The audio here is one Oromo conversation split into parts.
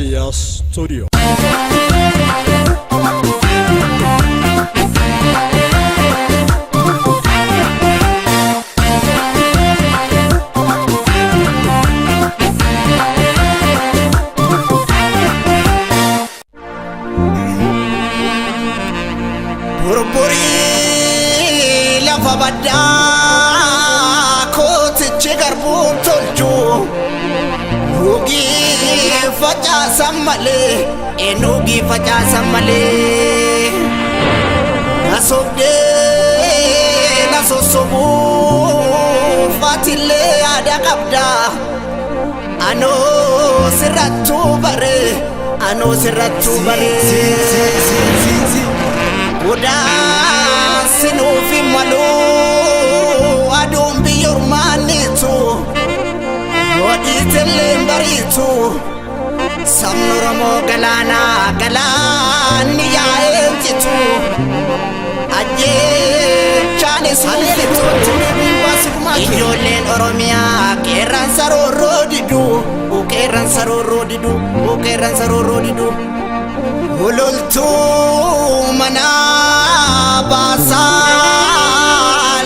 Raya Studio. Burburi lafa baddaa kootichi garbuun tolchu nuugii facaasan malee nuugii facaasan malee nasobdee nasosobuu faatillee yaada qabda anoo sirrattuu bare anoo sirrattuu bare Udah sinufi malu adum biyor manitu Wadi telem baritu Samnuramo galana galani ya entitu Aje chane salitu Ijolen oromia keran saroro didu Ukeran saroro didu Ukeran saroro didu Ulultu mana basa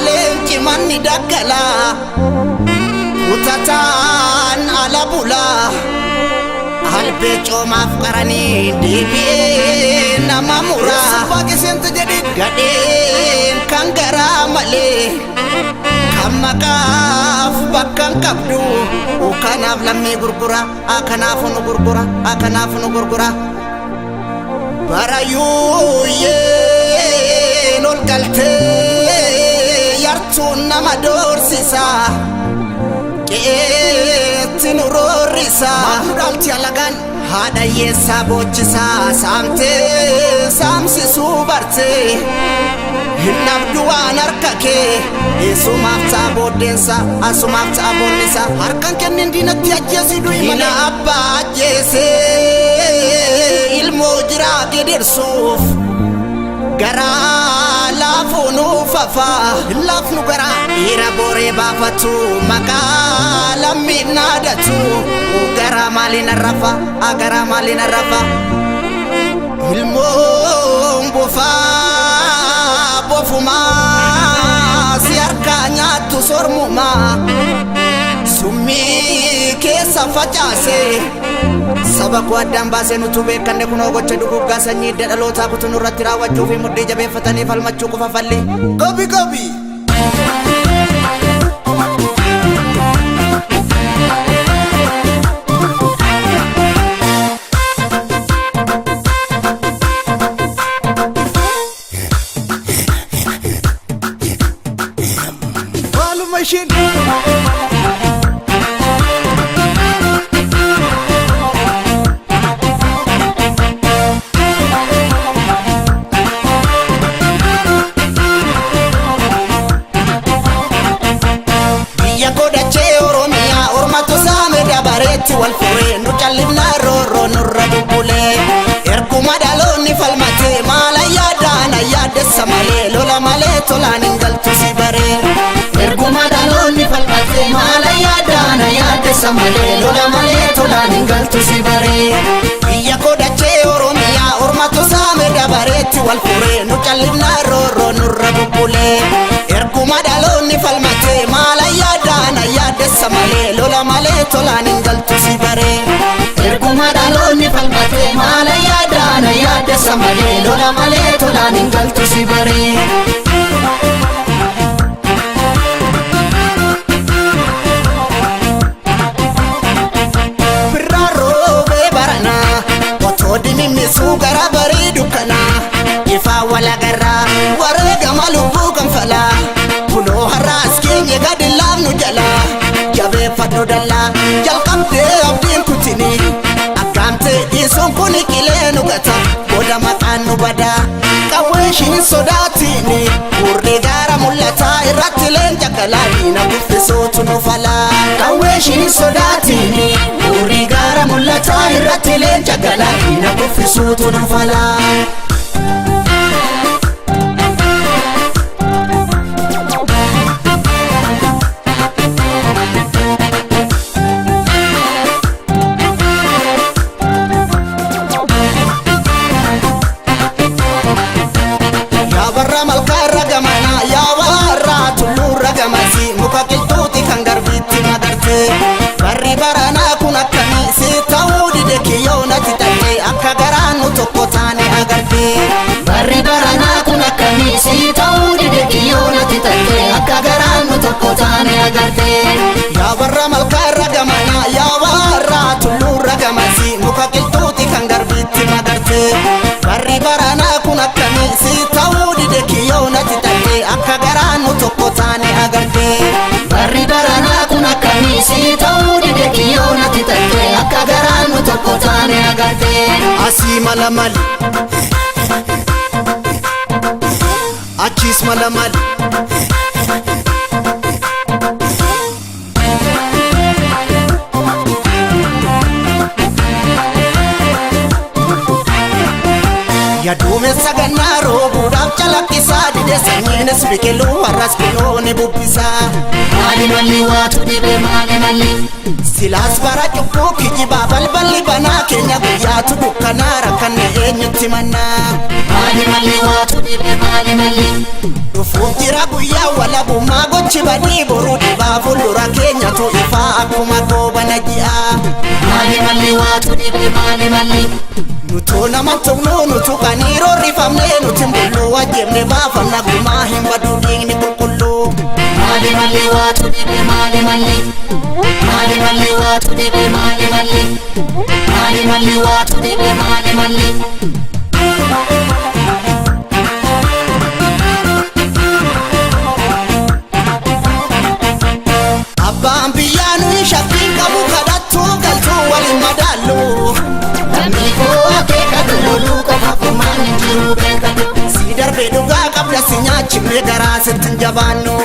lenki mani dakala utatan ala bula halbecho mafkarani dibi nama murah pagi sente jadi gadin kangara male kamakaf bakang kabdu ukanaf lammi gurgura akanafunu gurgura Barayu ye lol galte yartun nama dorsisa keetin urorisa mahudalti alagan hada yesa bochisa samte samsi subarte hinabduwan arkake isumafta bodensa asumafta bonisa harkan kenin dinati ajesidu imana abba ajese ilmu jira gidirsuf gara lafunu fafa lafnu gara ira bore bafatu makala minadatu gara malina rafa ilmu bofa bofuma siarkanya tu sormuma summi kesa facase Sabaku adam base nutube kande kuno gocha dugu gasanyi dadalota kutunurati rawaju fi mudde jabe fatani falmachu kufafalle gobi Walu machine والفورين نجلبنا رورو نربولي إركما دالوني فالماتي مالا يادانا ياد السمالي لولا مالي تولا ننجل تسيباري إركما دالوني فالماتي مالا يادانا ياد السمالي لولا مالي تولا ننجل تسيباري إياكو داچه أوروميا أورماتو سامي داباريتي والفورين نجلبنا رورو نربولي إركما دالوني فالماتي مالا يادانا ياد السمالي لولا مالي تولا ننجل تسيباري Erguma daloni falmate mala yadana yada samale lola male tola ningal tusibare Biraro be barana otodi mimi sugara bari dukana ifa wala garra warga malubu kamfala kulo haras kenye gadilam nujala jabe fadro dalla jalqamte abdin kutini akamte ison kuni kilenu gata boda makanu bada kaweshin sodatini urdi gara mulata iratilen jakalani na kufisotu nufala kaweshin sodatini urdi gara mulata iratilen jakalani na kufisotu nufala Asii mala mali achis mala mali Yaduumessa gannaa roobuudhaaf calaqqisaa dide sanyiinis biqiluu har'as kunuuni bubbisaa maali malli waatu dhibe maali malli silaas bara cubbuu kijibaa balballi banaa keenya guyyaatu dukkanaa rakkanne eenyutti mannaa maali malli waatu dhibe maali malli dhufuuf jira guyyaa walabummaa gochi badii boruu dhibaa fuuldura keenyatu ifaa akkuma goobana ji'aa maali malli waatu dhibe maali malli nutu nama tumnu nutu kaniiro rifamne nuti mbullu wajjemne baafamna gumaa hin baduu dhiigni qulqulluu maali malli waatu dhibe maali malli maali malli waatu dhibe maali malli maali malli waatu dhibe maali malli abbaan biyyaa nuyi shakkiin qabu kadhattuu galtuu waliin madaallu si darbe dhugaa qabda si nyaachifne garaa sittin jabaannu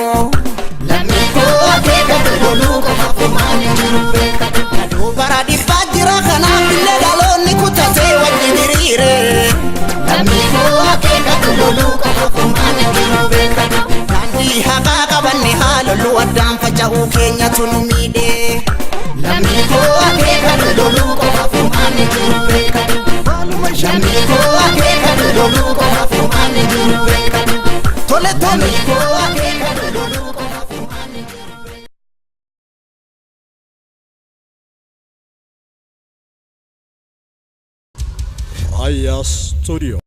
lammii koo akeekatu loluu qofaaf homaan hin jiru beekatu aduu bara dhibbaa jira kanaaf illee dhaloonni kutatee wajjin hiriire lammii koo akeekatu loluu qofaaf homaan hin jiru beekatu daandii haqaa qabanne haa loluu addaan faca'uu keenyatu nu miidhe lammii koo akeekatu loluu qofaaf homaan hin jiru beekatu lammii koo akeekatu loluu qofaaf homaan hin jiru beekatu tole tole lammii koo akeekatu loluu qofaaf homaan hin jiru beekatu. Aya Studio.